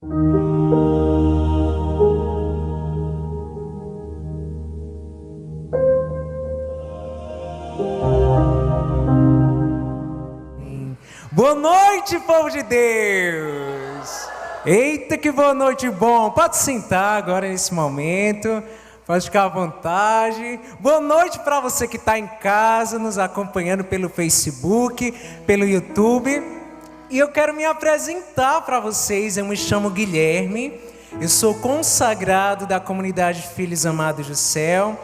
Boa noite, povo de Deus! Eita, que boa noite bom! Pode sentar agora nesse momento, pode ficar à vontade. Boa noite para você que está em casa, nos acompanhando pelo Facebook, pelo YouTube. E eu quero me apresentar para vocês. Eu me chamo Guilherme, eu sou consagrado da comunidade Filhos Amados do Céu.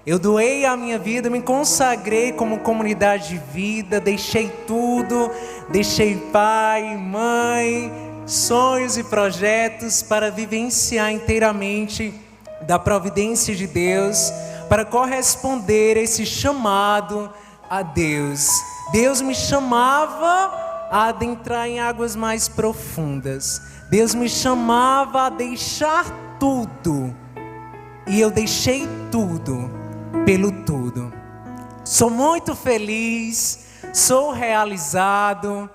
Eu doei a minha vida, me consagrei como comunidade de vida, deixei tudo, deixei pai, mãe, sonhos e projetos para vivenciar inteiramente da providência de Deus, para corresponder a esse chamado a Deus. Deus me chamava a adentrar em águas mais profundas. Deus me chamava a deixar tudo, e eu deixei tudo pelo tudo. Sou muito feliz, sou realizado,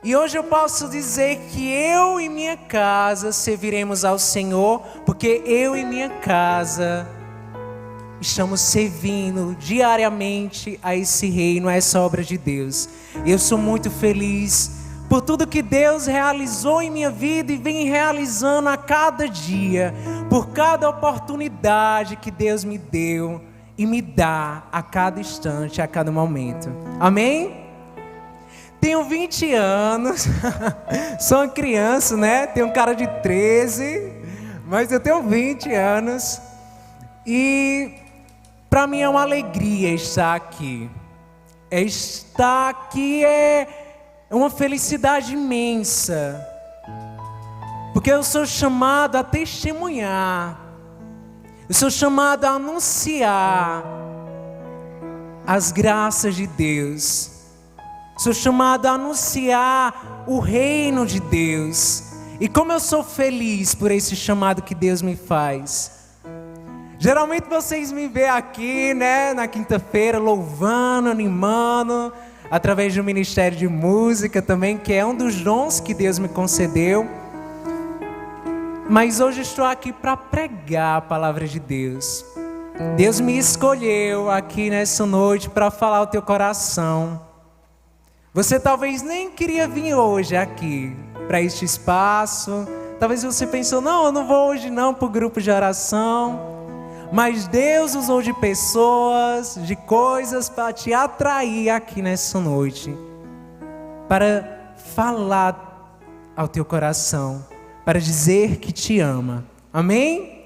e hoje eu posso dizer que eu e minha casa serviremos ao Senhor, porque eu e minha casa estamos servindo diariamente a esse reino, a essa obra de Deus. Eu sou muito feliz por tudo que Deus realizou em minha vida e vem realizando a cada dia, por cada oportunidade que Deus me deu e me dá a cada instante, a cada momento. Amém? Tenho 20 anos, sou uma criança, né? Tenho um cara de 13, mas eu tenho 20 anos. E para mim é uma alegria estar aqui. Estar aqui é uma felicidade imensa, porque eu sou chamado a testemunhar. Eu sou chamado a anunciar as graças de Deus. Sou chamado a anunciar o reino de Deus. E como eu sou feliz por esse chamado que Deus me faz. Geralmente vocês me veem aqui, né, na quinta-feira, louvando, animando, através do Ministério de Música também, que é um dos dons que Deus me concedeu. Mas hoje estou aqui para pregar a palavra de Deus. Deus me escolheu aqui nessa noite para falar ao teu coração. Você talvez nem queria vir hoje aqui para este espaço. Talvez você pensou, não, eu não vou hoje não para o grupo de oração. Mas Deus usou de pessoas, de coisas para te atrair aqui nessa noite. Para falar ao teu coração. Para dizer que te ama. Amém?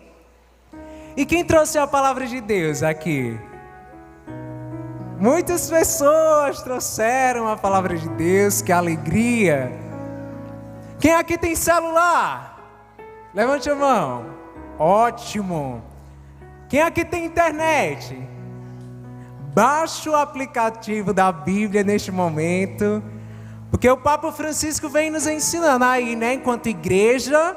E quem trouxe a palavra de Deus aqui? Muitas pessoas trouxeram a palavra de Deus. Que alegria! Quem aqui tem celular? Levante a mão. Ótimo! Quem aqui tem internet? Baixe o aplicativo da Bíblia neste momento. Porque o Papa Francisco vem nos ensinando aí, né? Enquanto igreja,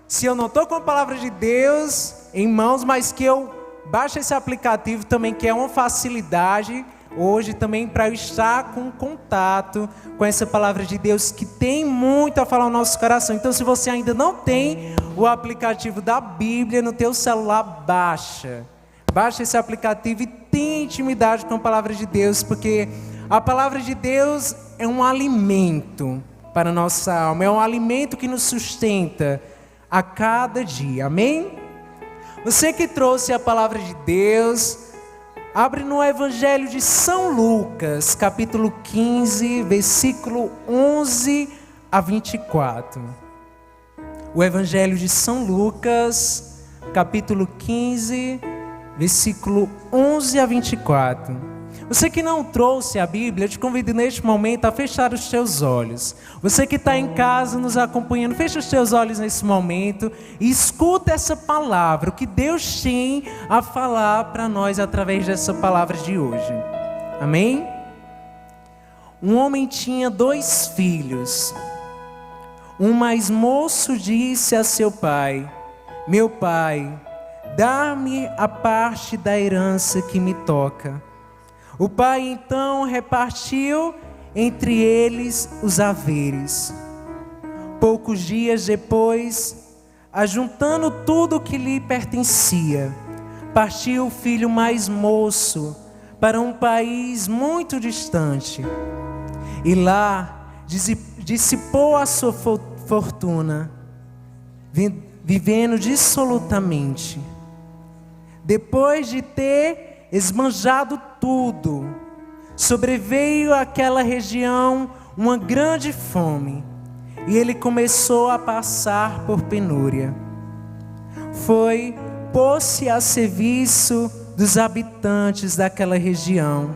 se eu não estou com a palavra de Deus em mãos, mas que eu baixe esse aplicativo também, que é uma facilidade hoje também para eu estar com contato com essa palavra de Deus, que tem muito a falar no nosso coração. Então, se você ainda não tem o aplicativo da Bíblia no teu celular, baixa esse aplicativo e tenha intimidade com a palavra de Deus, porque a palavra de Deus é um alimento para a nossa alma, é um alimento que nos sustenta a cada dia, amém? Você que trouxe a palavra de Deus, abre no Evangelho de São Lucas, capítulo 15, versículo 11 a 24. O Evangelho de São Lucas, capítulo 15, versículo 11 a 24. Você que não trouxe a Bíblia, eu te convido neste momento a fechar os teus olhos. Você que está em casa nos acompanhando, fecha os teus olhos nesse momento e escuta essa palavra, o que Deus tem a falar para nós através dessa palavra de hoje. Amém? Um homem tinha 2 filhos. Um mais moço disse a seu pai: meu pai, dá-me a parte da herança que me toca. O pai então repartiu entre eles os haveres. Poucos dias depois, ajuntando tudo o que lhe pertencia, partiu o filho mais moço para um país muito distante. E lá dissipou a sua fortuna, vivendo dissolutamente. Depois de ter esbanjado tudo, sobreveio àquela região uma grande fome, e ele começou a passar por penúria. Pôs-se a serviço dos habitantes daquela região,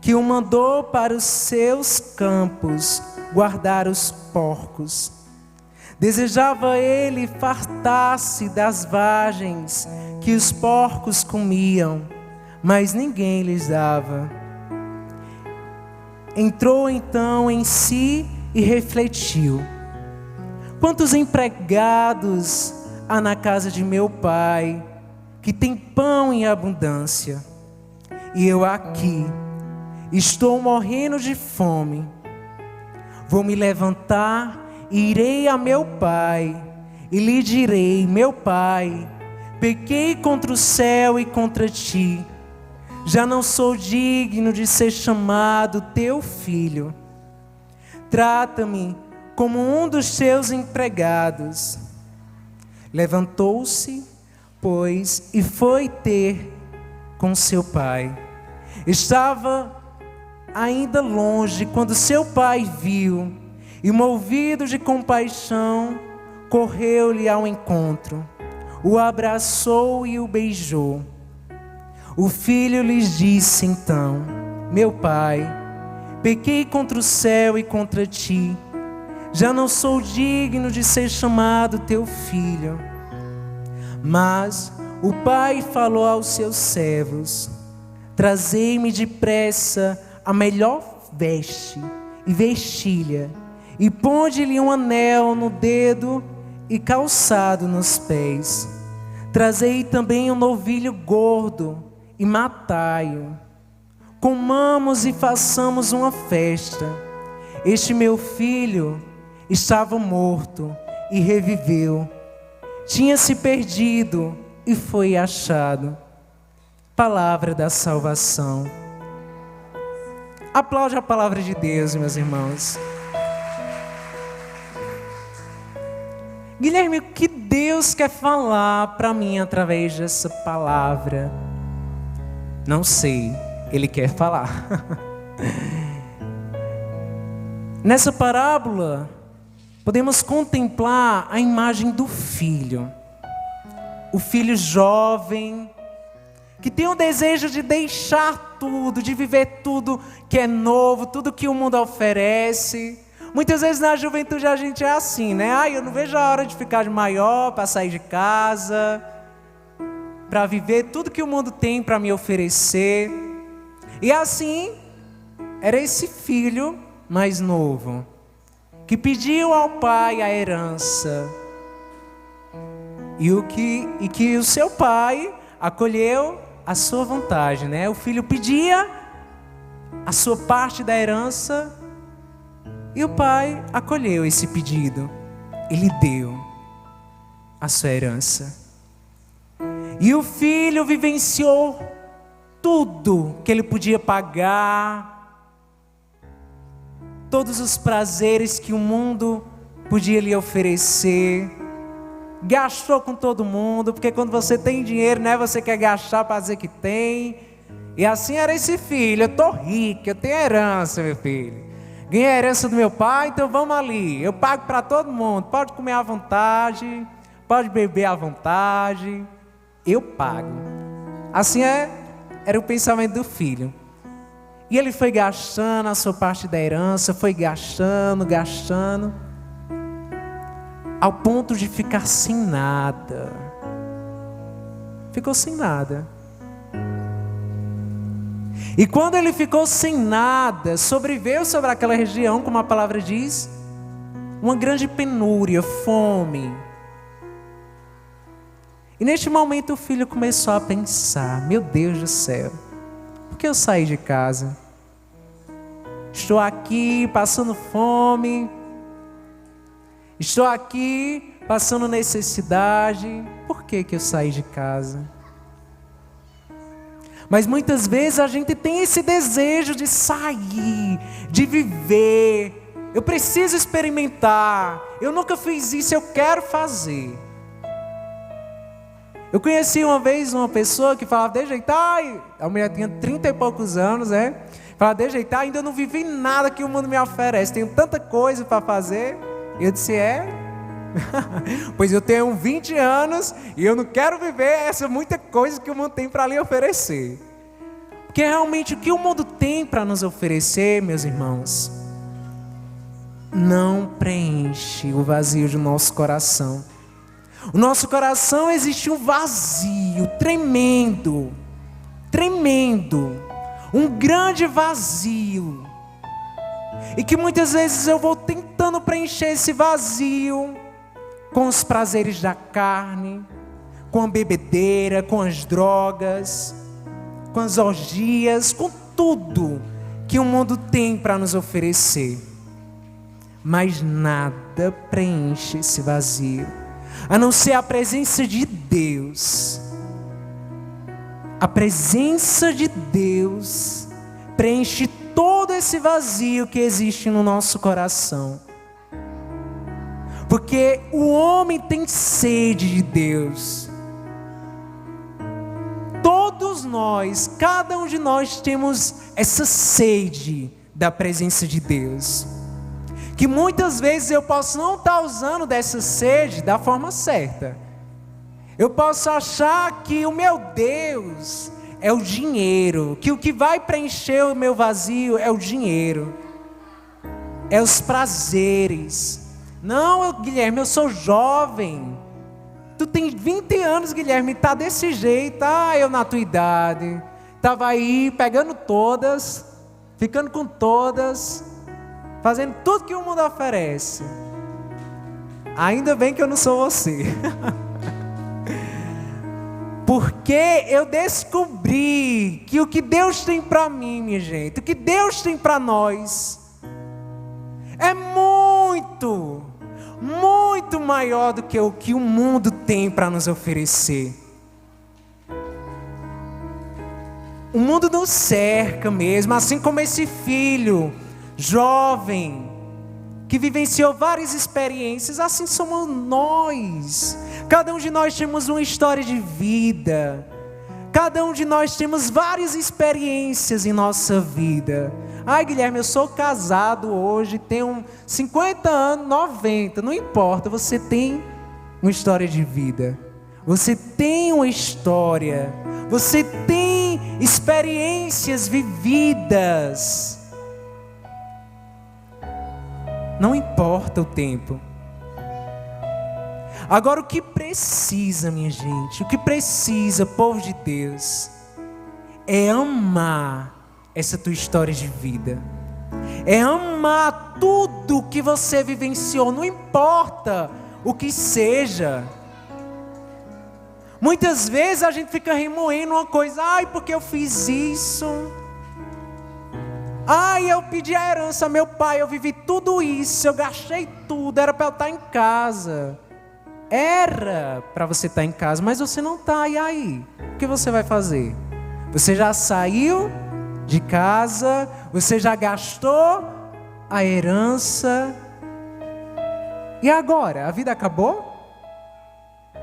que o mandou para os seus campos guardar os porcos. Desejava ele fartar-se das vagens que os porcos comiam, mas ninguém lhes dava. Entrou então em si e refletiu: quantos empregados há na casa de meu pai, que tem pão em abundância, e eu aqui estou morrendo de fome. Vou me levantar e irei a meu pai, e lhe direi: meu pai, pequei contra o céu e contra ti. Já não sou digno de ser chamado teu filho. Trata-me como um dos teus empregados. Levantou-se, pois, e foi ter com seu pai. Estava ainda longe quando seu pai viu, e movido de compaixão, correu-lhe ao encontro, o abraçou e o beijou. O filho lhes disse então: meu pai, pequei contra o céu e contra ti, já não sou digno de ser chamado teu filho. Mas o pai falou aos seus servos: trazei-me depressa a melhor veste e vestilha, e ponde-lhe um anel no dedo e calçado nos pés. Trazei também um novilho gordo e matai-o. Comamos e façamos uma festa. Este meu filho estava morto e reviveu. Tinha se perdido e foi achado. Palavra da salvação. Aplaude a palavra de Deus, meus irmãos. Guilherme, o que Deus quer falar para mim através dessa palavra? Não sei, Ele quer falar. Nessa parábola, podemos contemplar a imagem do filho. O filho jovem, que tem o desejo de deixar tudo, de viver tudo que é novo, tudo que o mundo oferece. Muitas vezes na juventude a gente é assim, né? Eu não vejo a hora de ficar de maior, para sair de casa, para viver tudo que o mundo tem para me oferecer. E assim, era esse filho mais novo, que pediu ao pai a herança, e que o seu pai acolheu a sua vontade, né? O filho pedia a sua parte da herança, e o pai acolheu esse pedido. Ele deu a sua herança. E o filho vivenciou tudo que ele podia pagar, todos os prazeres que o mundo podia lhe oferecer. Gastou com todo mundo, porque quando você tem dinheiro, né, você quer gastar para dizer que tem. E assim era esse filho: eu estou rico, eu tenho herança, meu filho. Ganhei a herança do meu pai, então vamos ali. Eu pago para todo mundo, pode comer à vontade, pode beber à vontade, eu pago. Assim era o pensamento do filho. E ele foi gastando a sua parte da herança, foi gastando, ao ponto de ficar sem nada. Ficou sem nada. E quando ele ficou sem nada, sobreveio sobre aquela região, como a palavra diz, uma grande penúria, fome. E neste momento o filho começou a pensar: meu Deus do céu, por que eu saí de casa? Estou aqui passando fome, Estou aqui passando necessidade. Por que eu saí de casa? Mas muitas vezes a gente tem esse desejo de sair, de viver. Eu preciso experimentar. Eu nunca fiz isso, eu quero fazer. Eu conheci uma vez uma pessoa que falava de jeitar, a mulher tinha 30 e poucos anos, falava de jeitar, ainda não vivi nada que o mundo me oferece, tenho tanta coisa para fazer. E eu disse, pois eu tenho 20 anos e eu não quero viver essa muita coisa que o mundo tem para lhe oferecer. Porque realmente o que o mundo tem para nos oferecer, meus irmãos, não preenche o vazio do nosso coração. O nosso coração existe um vazio tremendo, um grande vazio. E que muitas vezes eu vou tentando preencher esse vazio com os prazeres da carne, com a bebedeira, com as drogas, com as orgias, com tudo que o mundo tem para nos oferecer. Mas nada preenche esse vazio, a não ser a presença de Deus. A presença de Deus preenche todo esse vazio que existe no nosso coração. Porque o homem tem sede de Deus. Todos nós, cada um de nós temos essa sede da presença de Deus. Que muitas vezes eu posso não estar usando dessa sede da forma certa. Eu posso achar que o meu Deus é o dinheiro, que o que vai preencher o meu vazio é o dinheiro, é os prazeres. Não, Guilherme, eu sou jovem. Tu tem 20 anos, Guilherme, tá desse jeito. Eu na tua idade estava aí pegando todas, ficando com todas, fazendo tudo que o mundo oferece. Ainda bem que eu não sou você. Porque eu descobri que o que Deus tem para mim, minha gente, o que Deus tem para nós, é muito maior do que o que o mundo tem para nos oferecer. O mundo nos cerca mesmo, assim como esse filho jovem que vivenciou várias experiências, assim somos nós. Cada um de nós temos uma história de vida. Cada um de nós temos várias experiências em nossa vida. Guilherme, eu sou casado hoje, tenho 50 anos, 90, não importa, você tem uma história de vida. Você tem uma história. Você tem experiências vividas. Não importa o tempo. Agora o que precisa, minha gente, o que precisa, povo de Deus, é amar essa tua história de vida. É amar tudo que você vivenciou, não importa o que seja. Muitas vezes a gente fica remoendo uma coisa, porque eu fiz isso. Eu pedi a herança a meu pai, eu vivi tudo isso, eu gastei tudo, era para eu estar em casa. Era para você estar em casa, mas você não está, e aí? O que você vai fazer? Você já saiu de casa, você já gastou a herança, e agora? A vida acabou?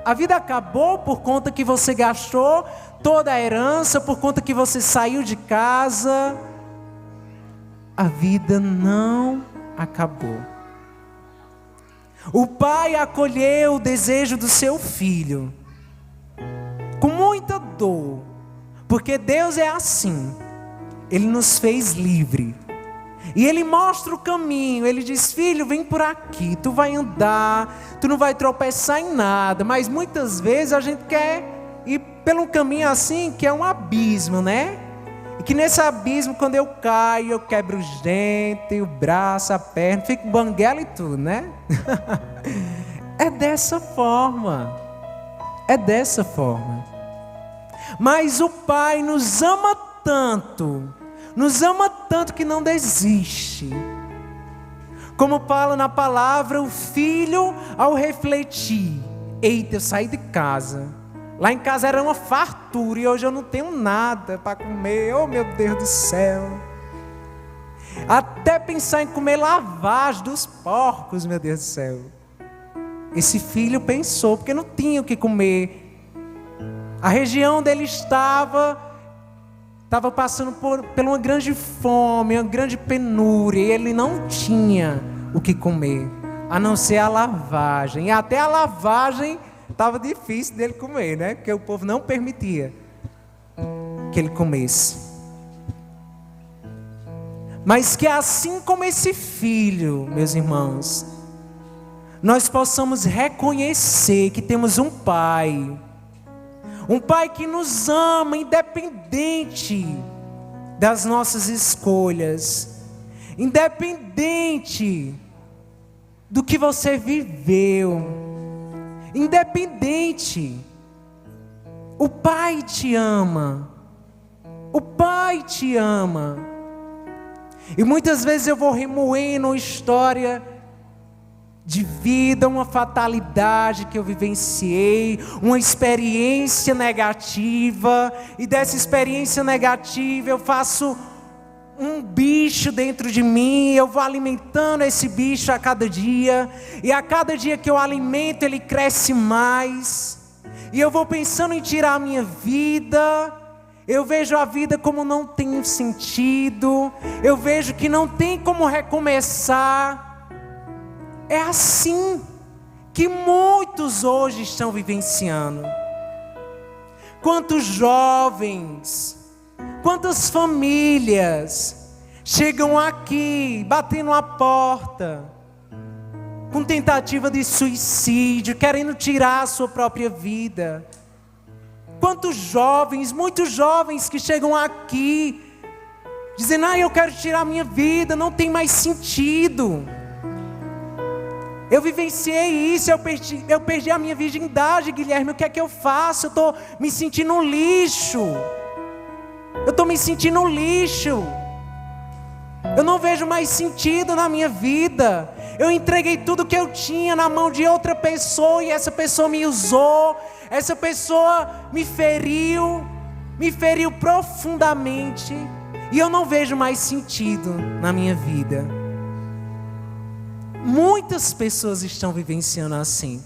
A vida acabou por conta que você gastou toda a herança, por conta que você saiu de casa? A vida não acabou. O pai acolheu o desejo do seu filho com muita dor, porque Deus é assim. Ele nos fez livre e Ele mostra o caminho. Ele diz: filho, vem por aqui, tu vai andar, tu não vai tropeçar em nada. Mas muitas vezes a gente quer ir pelo caminho assim, que é um abismo, né? E que nesse abismo, quando eu caio, eu quebro os dentes, o braço, a perna, fico banguela e tudo, né? É dessa forma. É dessa forma. Mas o Pai nos ama tanto que não desiste. Como fala na palavra, o filho ao refletir: eita, eu saí de casa. Lá em casa era uma fartura e hoje eu não tenho nada para comer. Oh, meu Deus do céu. Até pensar em comer lavagem dos porcos, meu Deus do céu. Esse filho pensou, porque não tinha o que comer. A região onde ele estava passando por uma grande fome, uma grande penúria, e ele não tinha o que comer, a não ser a lavagem. E até a lavagem estava difícil dele comer, né? Porque o povo não permitia que ele comesse. Mas que assim como esse filho, meus irmãos, nós possamos reconhecer que temos um pai que nos ama, independente das nossas escolhas, independente do que você viveu, independente. O Pai te ama, o Pai te ama. E muitas vezes eu vou remoendo uma história de vida, uma fatalidade que eu vivenciei, uma experiência negativa, e dessa experiência negativa eu faço um bicho dentro de mim, eu vou alimentando esse bicho a cada dia, e a cada dia que eu alimento ele cresce mais, e eu vou pensando em tirar a minha vida. Eu vejo a vida como não tem sentido, eu vejo que não tem como recomeçar. É assim que muitos hoje estão vivenciando. Quantos jovens, quantas famílias chegam aqui batendo a porta com tentativa de suicídio, querendo tirar a sua própria vida. Quantos jovens, muitos jovens que chegam aqui dizendo: eu quero tirar a minha vida, não tem mais sentido. Eu vivenciei isso, eu perdi a minha virgindade, Guilherme, o que é que eu faço? Eu estou me sentindo lixo. Eu não vejo mais sentido na minha vida. Eu entreguei tudo que eu tinha na mão de outra pessoa, e essa pessoa me usou, essa pessoa me feriu profundamente, e eu não vejo mais sentido na minha vida. Muitas pessoas estão vivenciando assim.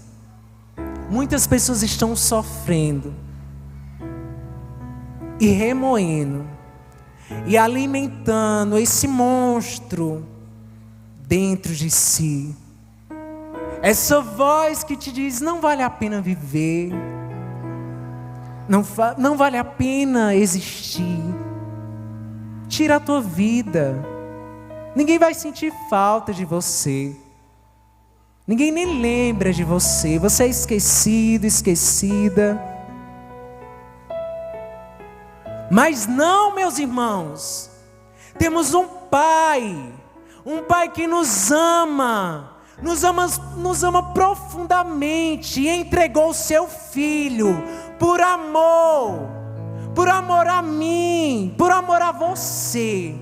Muitas pessoas estão sofrendo e remoendo e alimentando esse monstro dentro de si. Essa voz que te diz: não vale a pena viver, não vale a pena existir. Tira a tua vida. Ninguém vai sentir falta de você. Ninguém nem lembra de você. Você é esquecido, esquecida. Mas não, meus irmãos. Temos um Pai que nos ama profundamente, e entregou o seu Filho por amor a mim, por amor a você,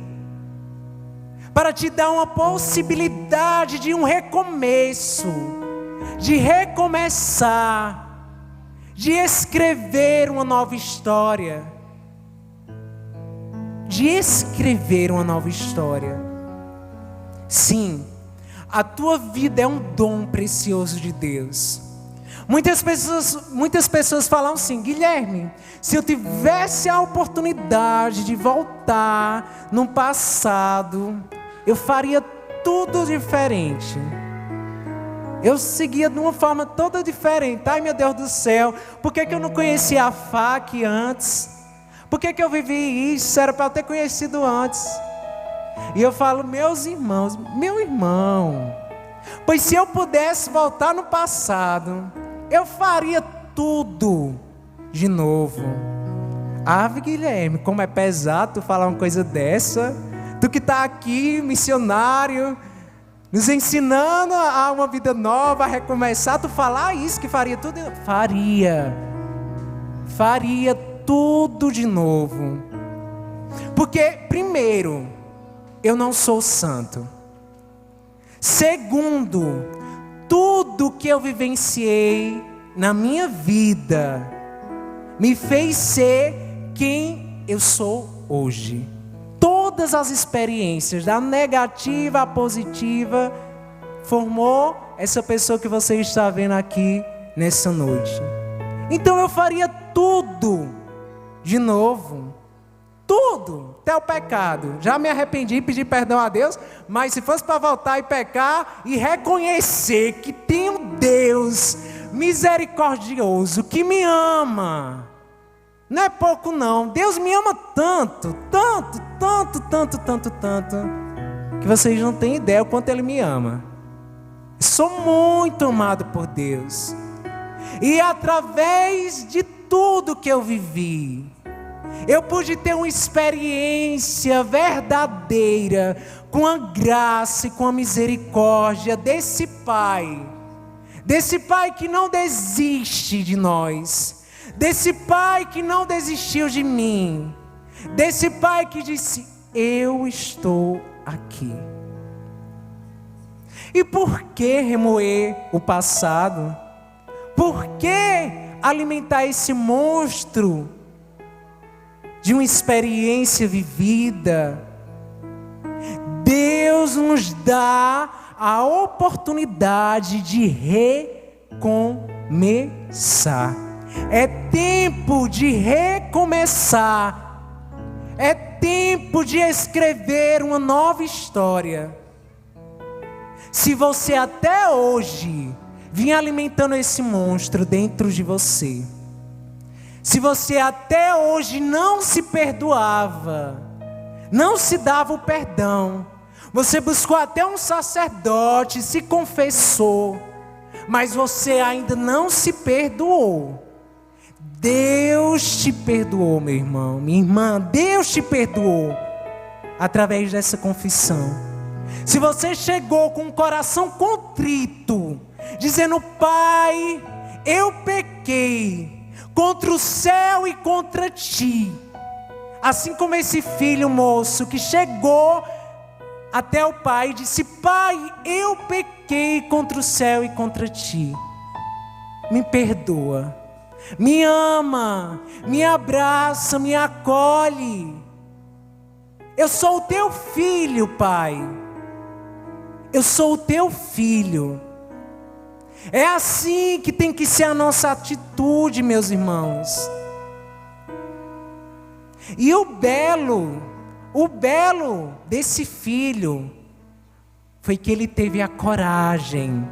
para te dar uma possibilidade de um recomeço, de recomeçar, de escrever uma nova história, Sim, a tua vida é um dom precioso de Deus. Muitas pessoas falam assim: Guilherme, se eu tivesse a oportunidade de voltar no passado, eu faria tudo diferente. Eu seguia de uma forma toda diferente. Ai, meu Deus do céu, por que eu não conhecia a FAQ antes? Por que eu vivi isso? Era para eu ter conhecido antes. E eu falo: meus irmãos, meu irmão, pois se eu pudesse voltar no passado, eu faria tudo de novo. Ave, Guilherme, como é pesado tu falar uma coisa dessa. Tu que está aqui, missionário, nos ensinando a uma vida nova, a recomeçar, tu falar isso, que faria tudo? Faria tudo de novo. Porque, primeiro, eu não sou santo. Segundo, tudo que eu vivenciei na minha vida me fez ser quem eu sou hoje. Todas as experiências, da negativa à positiva, formou essa pessoa que você está vendo aqui nessa noite. Então eu faria tudo de novo. Tudo, até o pecado. Já me arrependi, pedi perdão a Deus, mas se fosse para voltar e pecar e reconhecer que tem um Deus misericordioso que me ama, não é pouco não. Deus me ama tanto, tanto, tanto, tanto, tanto, tanto, que vocês não têm ideia o quanto Ele me ama. Sou muito amado por Deus. E através de tudo que eu vivi, eu pude ter uma experiência verdadeira com a graça e com a misericórdia desse Pai. Desse Pai que não desiste de nós. Desse Pai que não desistiu de mim. Desse Pai que disse: eu estou aqui. E por que remoer o passado? Por que alimentar esse monstro de uma experiência vivida? Deus nos dá a oportunidade de recomeçar. É tempo de recomeçar. É tempo de escrever uma nova história. Se você até hoje vinha alimentando esse monstro dentro de você, se você até hoje não se perdoava, não se dava o perdão, você buscou até um sacerdote, se confessou, mas você ainda não se perdoou, Deus te perdoou, meu irmão, minha irmã, Deus te perdoou através dessa confissão. Se você chegou com o coração contrito, dizendo: Pai, eu pequei contra o céu e contra ti, assim como esse filho moço que chegou até o pai e disse: Pai, eu pequei contra o céu e contra ti, me perdoa, me ama, me abraça, me acolhe, eu sou o teu filho, Pai, eu sou o teu filho. É assim que tem que ser a nossa atitude, meus irmãos. E o belo desse filho foi que ele teve a coragem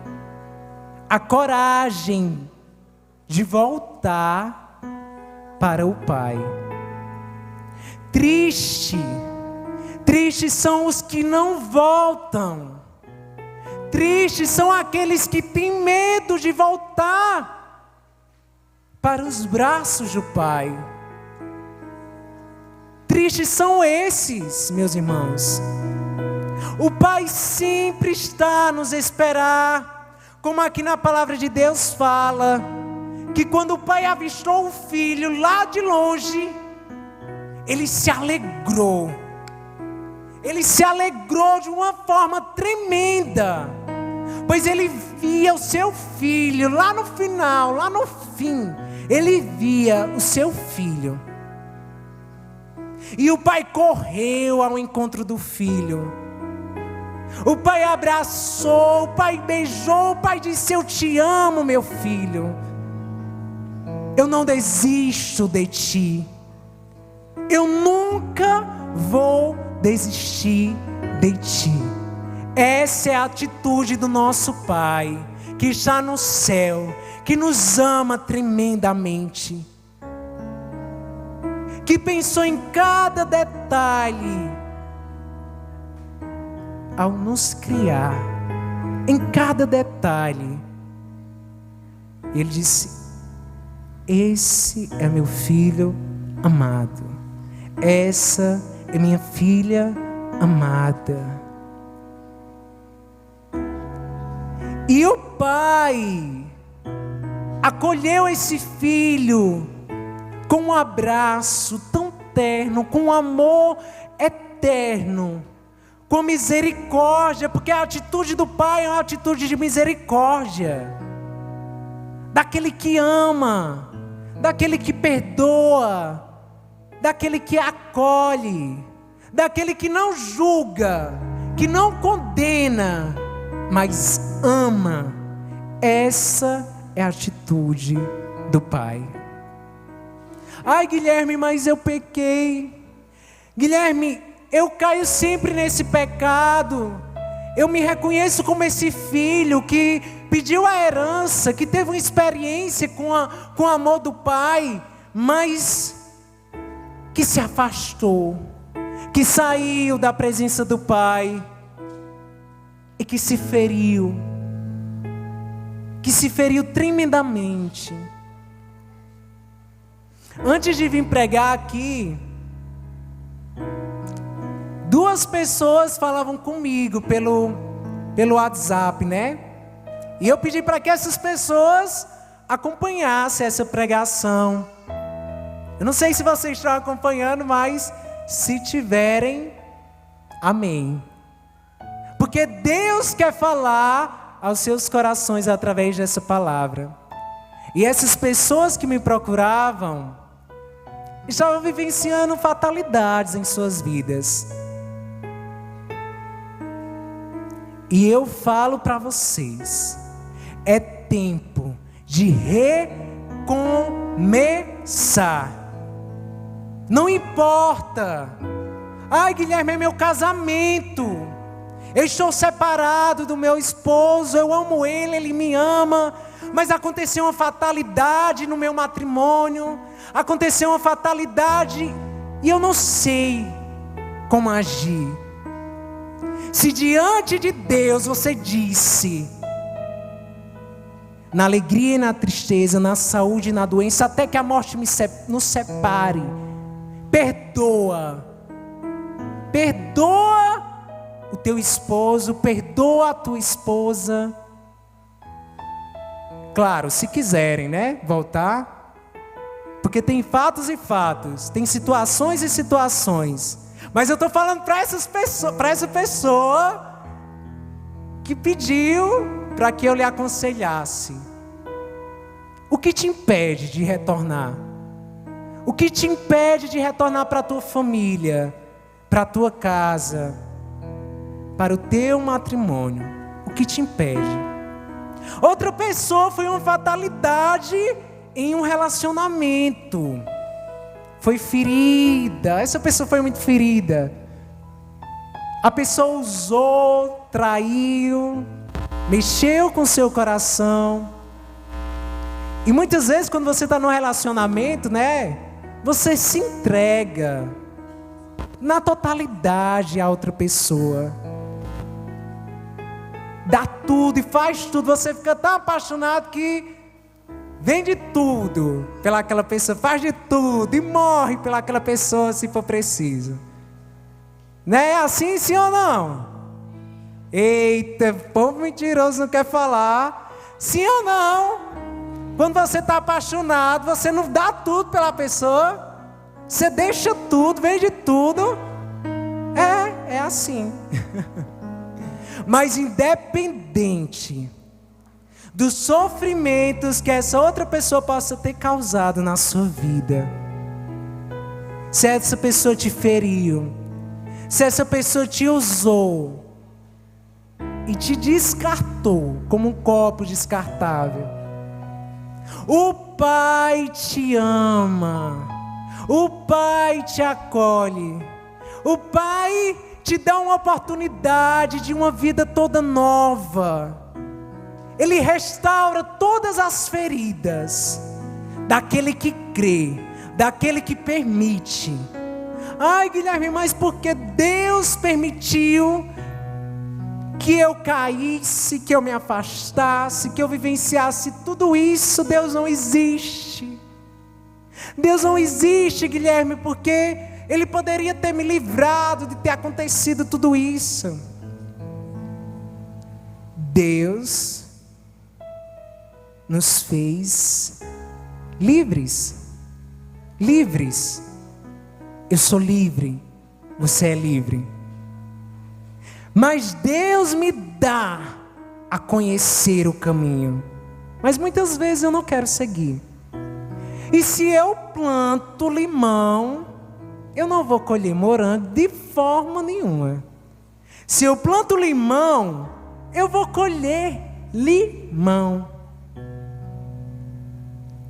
de voltar para o Pai. Triste são os que não voltam. Tristes são aqueles que têm medo de voltar para os braços do Pai. Tristes são esses, meus irmãos. O Pai sempre está a nos esperar, como aqui na palavra de Deus fala, que quando o Pai avistou o filho lá de longe, ele se alegrou. Ele se alegrou de uma forma tremenda, pois ele via o seu filho lá no final, lá no fim, ele via o seu filho. E o pai correu ao encontro do filho. O pai abraçou, o pai beijou, o pai disse: eu te amo, meu filho. Eu não desisto de ti. Eu nunca vou desistir de ti. Essa é a atitude do nosso Pai, que está no céu, que nos ama tremendamente, que pensou em cada detalhe ao nos criar, em cada detalhe. Ele disse: esse é meu filho amado, essa é minha filha amada. E o pai acolheu esse filho com um abraço tão terno, com um amor eterno, com misericórdia, porque a atitude do Pai é uma atitude de misericórdia, daquele que ama, daquele que perdoa, daquele que acolhe, daquele que não julga, que não condena, mas ama. Essa é a atitude do Pai. Ai, Guilherme, mas eu pequei. Guilherme, eu caio sempre nesse pecado. Eu me reconheço como esse filho que pediu a herança, que teve uma experiência com o amor do Pai, mas que se afastou, que saiu da presença do Pai e que se feriu tremendamente. Antes de vir pregar aqui, 2 pessoas falavam comigo pelo WhatsApp, né? E eu pedi para que essas pessoas acompanhassem essa pregação. Eu não sei se vocês estão acompanhando, mas se tiverem, amém. Porque Deus quer falar aos seus corações através dessa palavra. E essas pessoas que me procuravam estavam vivenciando fatalidades em suas vidas. E eu falo para vocês, é tempo de recomeçar. Não importa. Ai, Guilherme, é meu casamento. Eu estou separado do meu esposo, eu amo ele, ele me ama. Mas aconteceu uma fatalidade no meu matrimônio. Aconteceu uma fatalidade e eu não sei como agir. Se diante de Deus você disse, na alegria e na tristeza, na saúde e na doença, até que a morte nos separe, perdoa. Perdoa o teu esposo, perdoa a tua esposa. Claro, se quiserem, né, voltar. Porque tem fatos e fatos, tem situações e situações. Mas eu estou falando para essa pessoa que pediu para que eu lhe aconselhasse. O que te impede de retornar? O que te impede de retornar para a tua família, para a tua casa, para o teu matrimônio? O que te impede? Outra pessoa foi uma fatalidade em um relacionamento. Foi ferida. Essa pessoa foi muito ferida. A pessoa usou, traiu, mexeu com seu coração. E muitas vezes quando você está num relacionamento, né, você se entrega na totalidade à outra pessoa. Dá tudo e faz tudo. Você fica tão apaixonado que vende tudo pelaquela pessoa, faz de tudo e morre pelaquela pessoa se for preciso. Não é assim, sim ou não? Eita, povo mentiroso não quer falar. Sim ou não? Quando você está apaixonado, você não dá tudo pela pessoa. Você deixa tudo, vende tudo. É assim. Mas independente dos sofrimentos que essa outra pessoa possa ter causado na sua vida, se essa pessoa te feriu, se essa pessoa te usou e te descartou como um copo descartável, o Pai te ama, o Pai te acolhe, o Pai te dá uma oportunidade de uma vida toda nova. Ele restaura todas as feridas daquele que crê, daquele que permite. Ai, Guilherme, mas porque Deus permitiu que eu caísse, que eu me afastasse, que eu vivenciasse tudo isso? Deus não existe. Deus não existe, Guilherme, porque Ele poderia ter me livrado de ter acontecido tudo isso. Deus nos fez livres. Livres. Eu sou livre. Você é livre. Mas Deus me dá a conhecer o caminho. Mas muitas vezes eu não quero seguir. E se eu planto limão, eu não vou colher morango de forma nenhuma. Se eu planto limão, eu vou colher limão.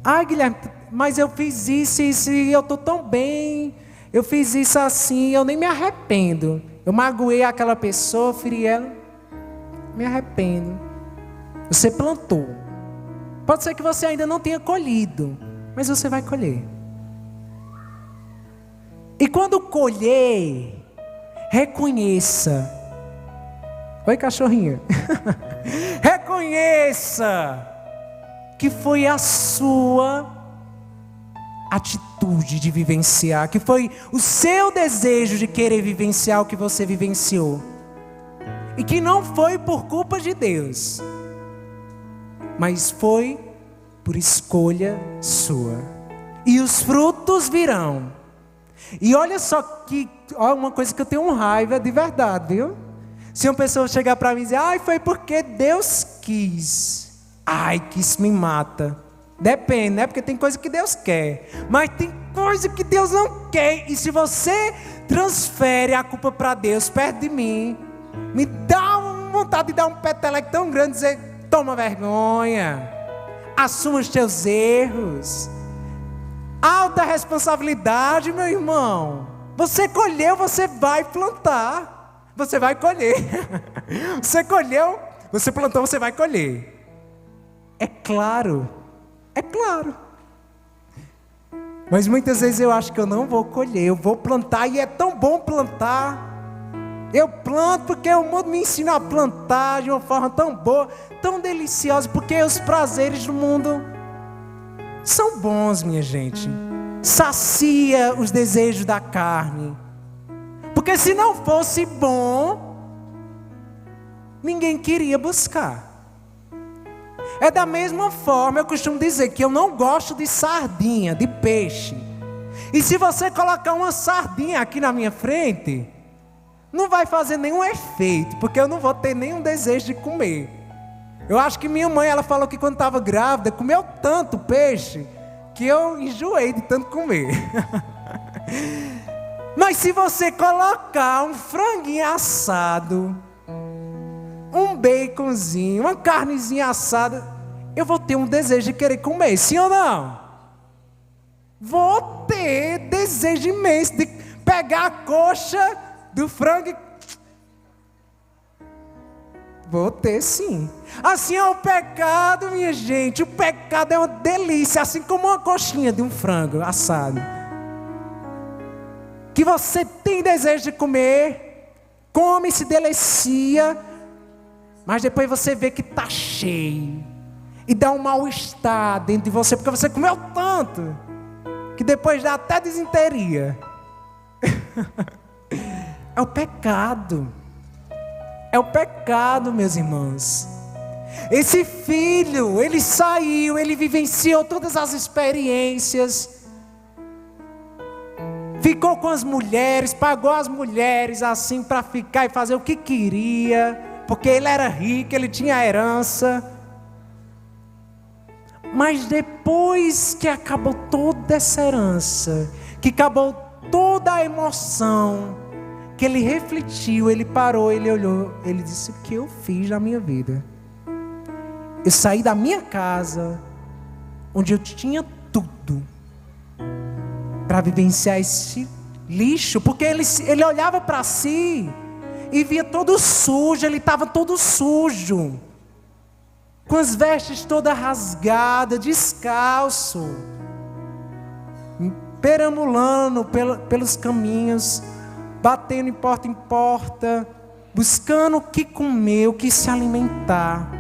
Ah, Guilherme, mas eu fiz isso e eu estou tão bem. Eu fiz isso assim, eu nem me arrependo. Eu magoei aquela pessoa, feri ela, me arrependo. Você plantou. Pode ser que você ainda não tenha colhido, mas você vai colher. E quando colher, reconheça. Oi, cachorrinha. Reconheça que foi a sua atitude de vivenciar, que foi o seu desejo de querer vivenciar o que você vivenciou. E que não foi por culpa de Deus, mas foi por escolha sua. E os frutos virão. E olha só que, ó, uma coisa que eu tenho raiva de verdade, viu? Se uma pessoa chegar para mim e dizer, ai, foi porque Deus quis. Ai, que isso me mata. Depende, né? Porque tem coisa que Deus quer, mas tem coisa que Deus não quer. E se você transfere a culpa para Deus perto de mim, me dá uma vontade de dar um peteleco tão grande e dizer, toma vergonha, assuma os teus erros. Alta responsabilidade, meu irmão. Você colheu, você vai plantar. Você vai colher. Você colheu, você plantou, você vai colher. É claro. É claro. Mas muitas vezes eu acho que eu não vou colher. Eu vou plantar e é tão bom plantar. Eu planto porque o mundo me ensina a plantar de uma forma tão boa, tão deliciosa. Porque os prazeres do mundo são bons, minha gente. Sacia os desejos da carne. Porque se não fosse bom, ninguém queria buscar. É da mesma forma, eu costumo dizer que eu não gosto de sardinha, de peixe. E se você colocar uma sardinha aqui na minha frente, não vai fazer nenhum efeito, porque eu não vou ter nenhum desejo de comer. Eu acho que minha mãe, ela falou que quando estava grávida, comeu tanto peixe, que eu enjoei de tanto comer. Mas se você colocar um franguinho assado, um baconzinho, uma carnezinha assada, eu vou ter um desejo de querer comer, sim ou não? Vou ter desejo imenso de pegar a coxa do frango e... Vou ter sim. Assim é o pecado, minha gente. O pecado é uma delícia, assim como uma coxinha de um frango assado. Que você tem desejo de comer, come, se delicia, mas depois você vê que está cheio. E dá um mal-estar dentro de você, porque você comeu tanto, que depois dá até desinteria. É o pecado. É o pecado, meus irmãos. Esse filho, ele saiu, ele vivenciou todas as experiências. Ficou com as mulheres, pagou as mulheres assim para ficar e fazer o que queria, porque ele era rico, ele tinha a herança. Mas depois que acabou toda essa herança, que acabou toda a emoção, que ele refletiu, ele parou, ele olhou, ele disse: o que eu fiz na minha vida? Eu saí da minha casa, onde eu tinha tudo, para vivenciar esse lixo, porque ele olhava para si e via todo sujo, ele estava todo sujo, com as vestes todas rasgadas, descalço, perambulando pelos caminhos, batendo em porta, buscando o que comer, o que se alimentar.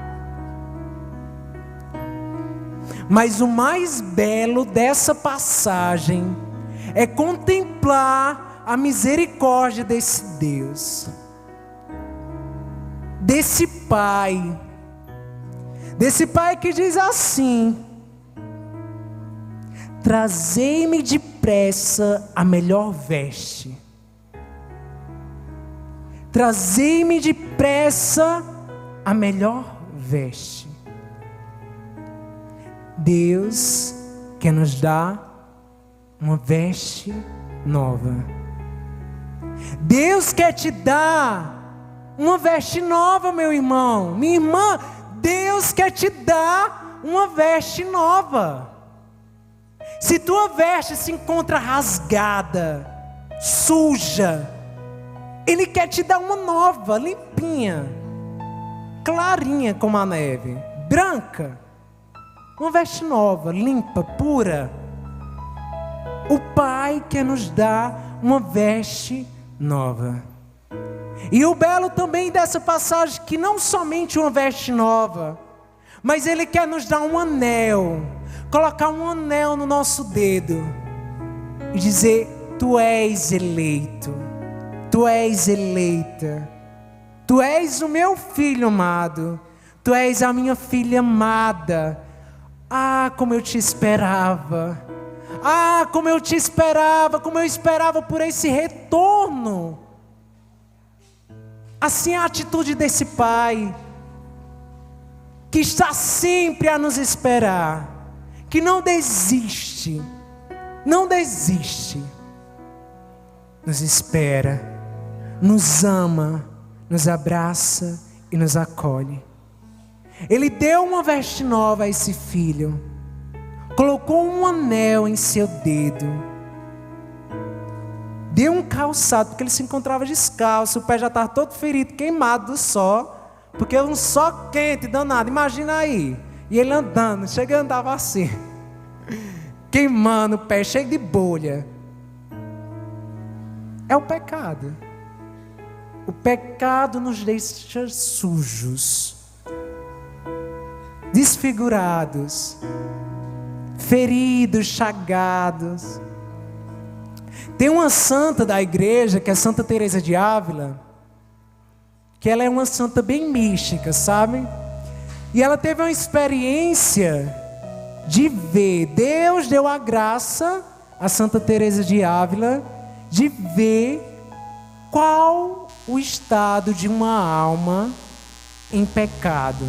Mas o mais belo dessa passagem é contemplar a misericórdia desse Deus, desse Pai que diz assim: trazei-me depressa a melhor veste, trazei-me depressa a melhor veste. Deus quer nos dar uma veste nova. Deus quer te dar uma veste nova, meu irmão, minha irmã. Deus quer te dar uma veste nova. Se tua veste se encontra rasgada, suja, Ele quer te dar uma nova, limpinha, clarinha como a neve, branca. Uma veste nova, limpa, pura. O Pai quer nos dar uma veste nova. E o belo também dessa passagem, que não somente uma veste nova, mas Ele quer nos dar um anel, colocar um anel no nosso dedo e dizer: tu és eleito, tu és eleita, tu és o meu filho amado, tu és a minha filha amada. Ah, como eu te esperava, ah, como eu te esperava, como eu esperava por esse retorno. Assim é a atitude desse Pai, que está sempre a nos esperar, que não desiste, não desiste, nos espera, nos ama, nos abraça e nos acolhe. Ele deu uma veste nova a esse filho, colocou um anel em seu dedo, deu um calçado, porque ele se encontrava descalço, o pé já estava todo ferido, queimado do sol, porque um sol quente, danado, imagina aí. E ele andando, chegando, andava assim, queimando o pé, cheio de bolha. É o pecado. O pecado nos deixa sujos, desfigurados, feridos, chagados. Tem uma santa da igreja, que é Santa Teresa de Ávila, que ela é uma santa bem mística, sabe? E ela teve uma experiência de ver, Deus deu a graça a Santa Teresa de Ávila de ver qual o estado de uma alma em pecado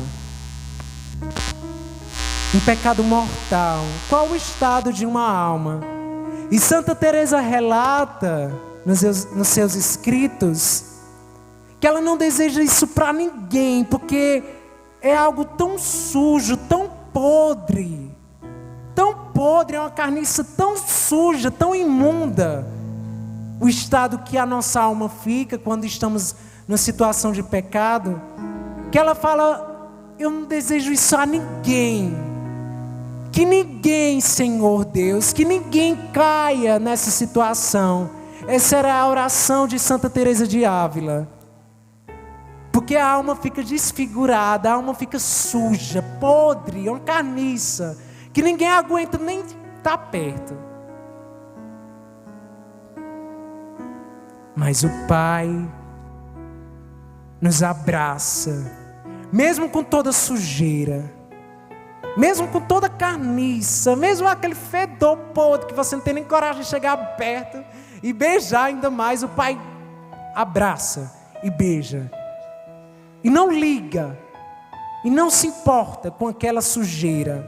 mortal. Qual o estado de uma alma? E Santa Teresa relata nos seus escritos que ela não deseja isso para ninguém, porque é algo tão sujo, tão podre, é uma carniça tão suja, tão imunda, o estado que a nossa alma fica quando estamos numa situação de pecado, que ela fala: eu não desejo isso a ninguém. Que ninguém, Senhor Deus, que ninguém caia nessa situação. Essa era a oração de Santa Teresa de Ávila. Porque a alma fica desfigurada, a alma fica suja, podre, é uma carniça, que ninguém aguenta nem estar perto. Mas o Pai nos abraça, mesmo com toda sujeira, mesmo com toda carniça, mesmo aquele fedor podre que você não tem nem coragem de chegar perto e beijar ainda mais, o Pai abraça e beija. E não liga, e não se importa com aquela sujeira.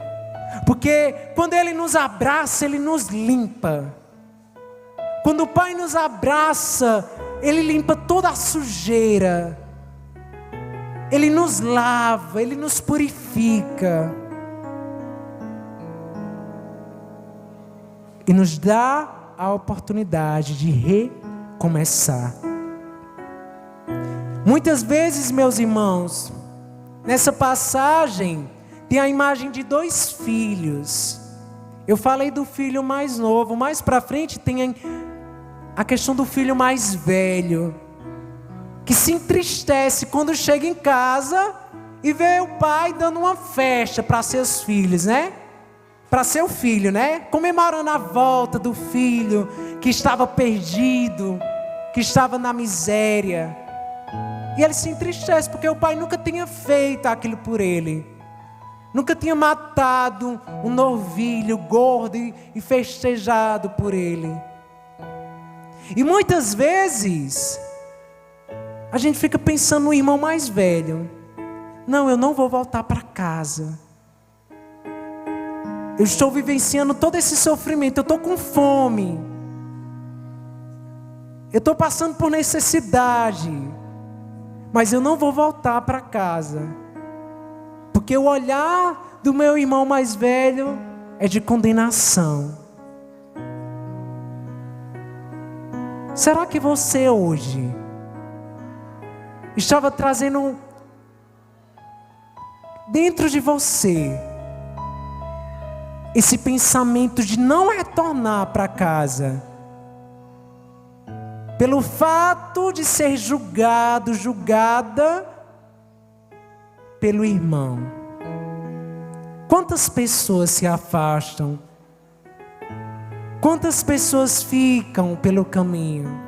Porque quando Ele nos abraça, Ele nos limpa. Quando o Pai nos abraça, Ele limpa toda a sujeira. Ele nos lava, Ele nos purifica. E nos dá a oportunidade de recomeçar. Muitas vezes, meus irmãos, nessa passagem tem a imagem de dois filhos. Eu falei do filho mais novo, mais para frente tem a questão do filho mais velho, que se entristece quando chega em casa e vê o pai dando uma festa para seus filhos, né? Para seu filho, né? Comemorando a volta do filho que estava perdido, que estava na miséria. E ele se entristece porque o pai nunca tinha feito aquilo por ele. Nunca tinha matado um novilho gordo e festejado por ele. E muitas vezes a gente fica pensando no irmão mais velho. Não, eu não vou voltar para casa. Eu estou vivenciando todo esse sofrimento, eu estou com fome. Eu estou passando por necessidade. Mas eu não vou voltar para casa. Porque o olhar do meu irmão mais velho é de condenação. Será que você hoje estava trazendo dentro de você esse pensamento de não retornar para casa, pelo fato de ser julgada pelo irmão? Quantas pessoas se afastam? Quantas pessoas ficam pelo caminho?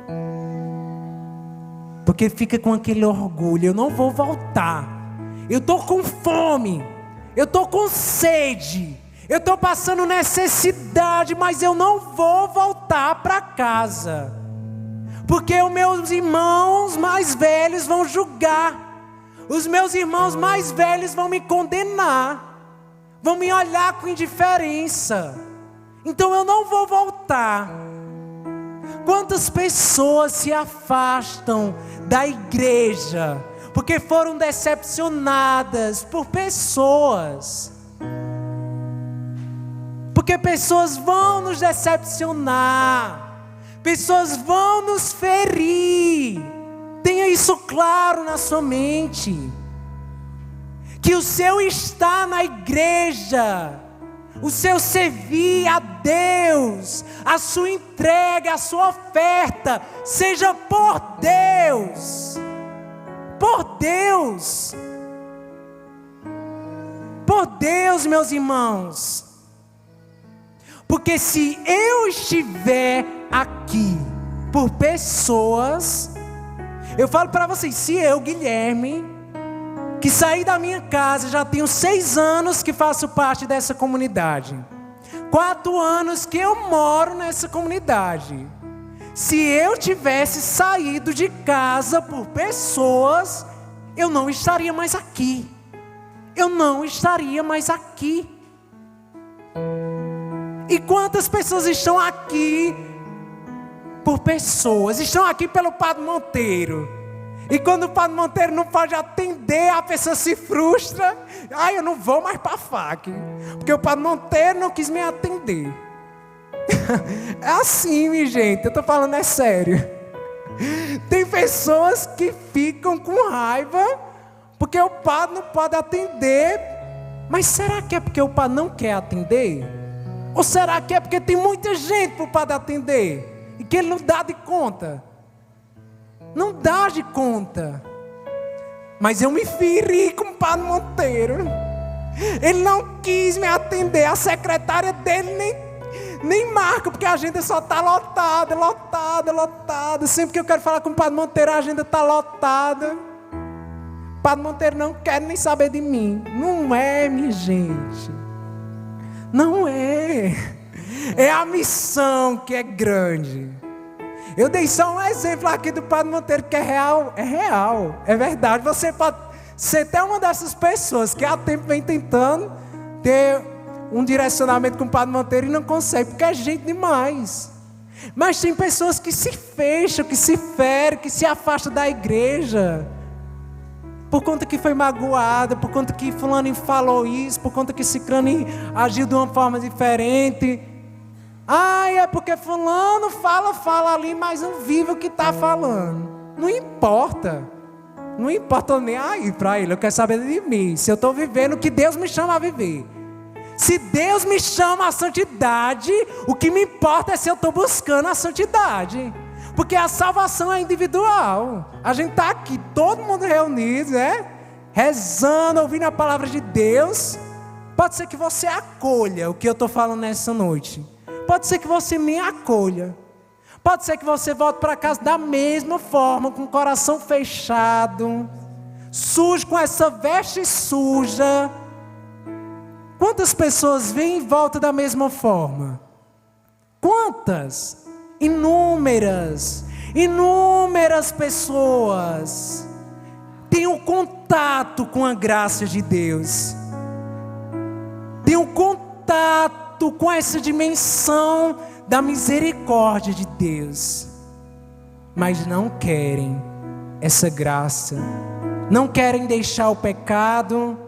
Porque fica com aquele orgulho: eu não vou voltar, eu estou com fome, eu estou com sede, eu estou passando necessidade, mas eu não vou voltar para casa, porque os meus irmãos mais velhos vão julgar, os meus irmãos mais velhos vão me condenar, vão me olhar com indiferença, então eu não vou voltar. Quantas pessoas se afastam da igreja porque foram decepcionadas por pessoas? Porque pessoas vão nos decepcionar, pessoas vão nos ferir. Tenha isso claro na sua mente, que o seu estar na igreja, o seu servir a Deus, a sua entrega, a sua oferta, seja por Deus. Por Deus. Por Deus, meus irmãos. Porque se eu estiver aqui por pessoas, eu falo para vocês, se eu, Guilherme, que saí da minha casa, já tenho 6 anos que faço parte dessa comunidade, 4 anos que eu moro nessa comunidade. Se eu tivesse saído de casa por pessoas, eu não estaria mais aqui. Eu não estaria mais aqui. E quantas pessoas estão aqui por pessoas? Estão aqui pelo Padre Monteiro. E quando o Padre Monteiro não pode atender, a pessoa se frustra. Eu não vou mais para a FAC, porque o Padre Monteiro não quis me atender. É assim, minha gente, eu estou falando é sério. Tem pessoas que ficam com raiva porque o padre não pode atender. Mas será que é porque o padre não quer atender? Ou será que é porque tem muita gente para o padre atender e que ele não dá de conta? Não dá de conta. Mas eu me feri com o Padre Monteiro. Ele não quis me atender. A secretária dele nem marca, porque a agenda só está lotada. Sempre que eu quero falar com o Padre Monteiro, a agenda está lotada. O Padre Monteiro não quer nem saber de mim. Não é, minha gente. Não é. É a missão que é grande. Eu dei só um exemplo aqui do Padre Monteiro que é real. É real, é verdade. Você pode ser até uma dessas pessoas que há tempo vem tentando ter um direcionamento com o Padre Monteiro e não consegue, porque é gente demais. Mas tem pessoas que se fecham, que se ferem, que se afastam da igreja por conta que foi magoada, por conta que fulano falou isso, por conta que ciclano agiu de uma forma diferente. É porque fulano fala ali, mas não vive o que está falando. Não importa. Não importa nem aí para ele. Eu quero saber de mim. Se eu estou vivendo o que Deus me chama a viver. Se Deus me chama à santidade, o que me importa é se eu estou buscando a santidade. Porque a salvação é individual. A gente está aqui, todo mundo reunido, rezando, ouvindo a palavra de Deus. Pode ser que você acolha o que eu estou falando nessa noite. Pode ser que você me acolha. Pode ser que você volte para casa da mesma forma, com o coração fechado, sujo, com essa veste suja. Quantas pessoas vêm em volta da mesma forma? Quantas? Inúmeras. Inúmeras pessoas têm um contato com a graça de Deus, têm um contato com essa dimensão da misericórdia de Deus, mas não querem essa graça, não querem deixar o pecado,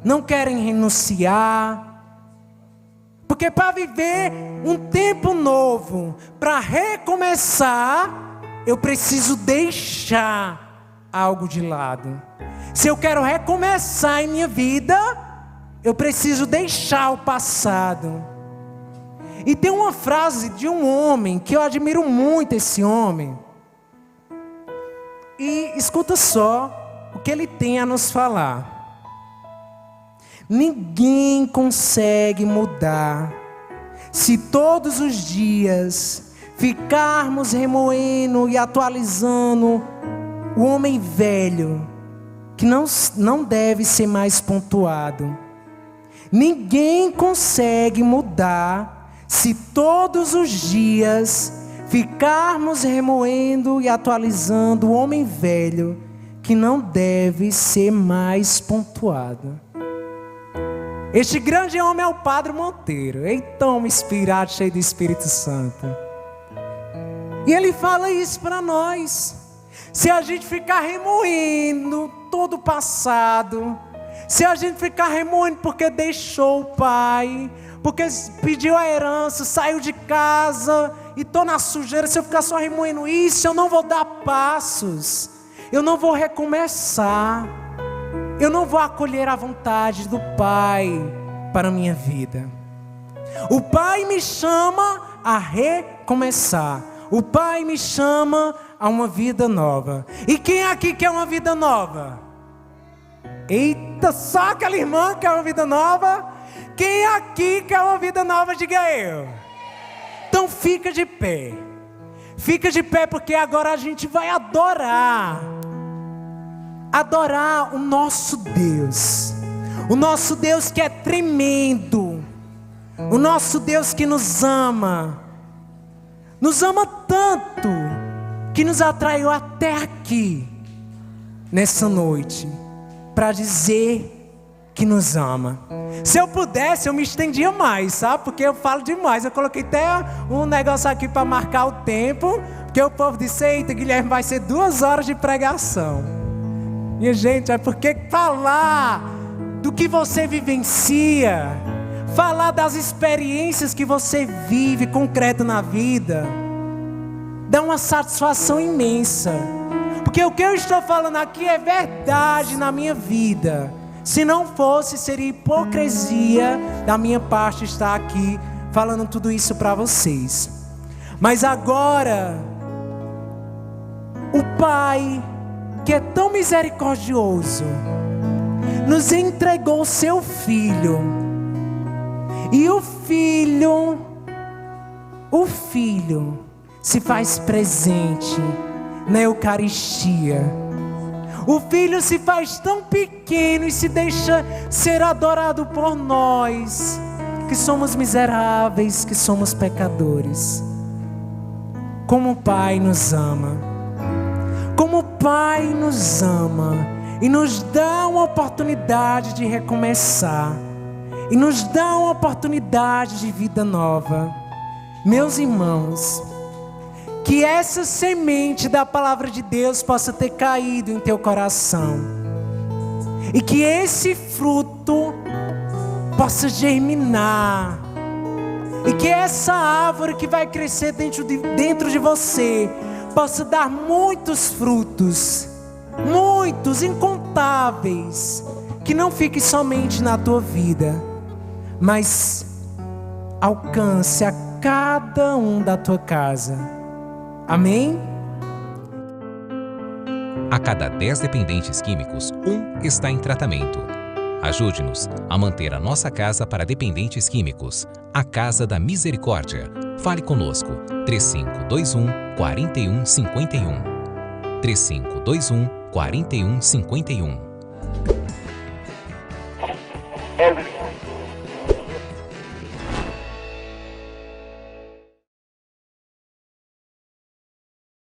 não querem renunciar, porque para viver um tempo novo, para recomeçar, eu preciso deixar algo de lado. Se eu quero recomeçar em minha vida, eu preciso deixar o passado. E tem uma frase de um homem, que eu admiro muito esse homem. E escuta só o que ele tem a nos falar. Ninguém consegue mudar se todos os dias ficarmos remoendo e atualizando o homem velho, que não deve ser mais pontuado. Ninguém consegue mudar se todos os dias ficarmos remoendo e atualizando o homem velho, que não deve ser mais pontuado. Este grande homem é o Padre Monteiro. Eita, homem inspirado, cheio do Espírito Santo. E ele fala isso para nós. Se a gente ficar remoendo todo o passado, se a gente ficar remoendo porque deixou o pai, porque pediu a herança, saiu de casa e estou na sujeira, se eu ficar só remoendo isso, eu não vou dar passos, eu não vou recomeçar, eu não vou acolher a vontade do Pai para a minha vida. O Pai me chama a recomeçar. O Pai me chama a uma vida nova. E quem aqui quer uma vida nova? Eita, só aquela irmã quer uma vida nova? Quem aqui quer uma vida nova, diga eu. Então fica de pé. Fica de pé, porque agora a gente vai adorar o nosso Deus. O nosso Deus que é tremendo. O nosso Deus que nos ama. Nos ama tanto que nos atraiu até aqui, nessa noite, para dizer que nos ama. Se eu pudesse, eu me estendia mais, sabe? Porque eu falo demais. Eu coloquei até um negócio aqui para marcar o tempo, porque o povo disse: eita, Guilherme, vai ser 2 horas de pregação. Minha gente, é porque falar do que você vivencia, falar das experiências que você vive concreto na vida, dá uma satisfação imensa. Porque o que eu estou falando aqui é verdade na minha vida. Se não fosse, seria hipocrisia da minha parte estar aqui falando tudo isso para vocês. Mas agora, o Pai, que é tão misericordioso, nos entregou o seu Filho. E o Filho se faz presente na Eucaristia. O Filho se faz tão pequeno e se deixa ser adorado por nós, que somos miseráveis, que somos pecadores. Como o Pai nos ama. Como o Pai nos ama e nos dá uma oportunidade de recomeçar. E nos dá uma oportunidade de vida nova. Meus irmãos, que essa semente da palavra de Deus possa ter caído em teu coração. E que esse fruto possa germinar. E que essa árvore que vai crescer dentro de você possa dar muitos frutos. Muitos, incontáveis. Que não fique somente na tua vida, mas alcance a cada um da tua casa. Amém? A cada 10 dependentes químicos, 1 está em tratamento. Ajude-nos a manter a nossa casa para dependentes químicos, a Casa da Misericórdia. Fale conosco, 3521-4151. 3521-4151.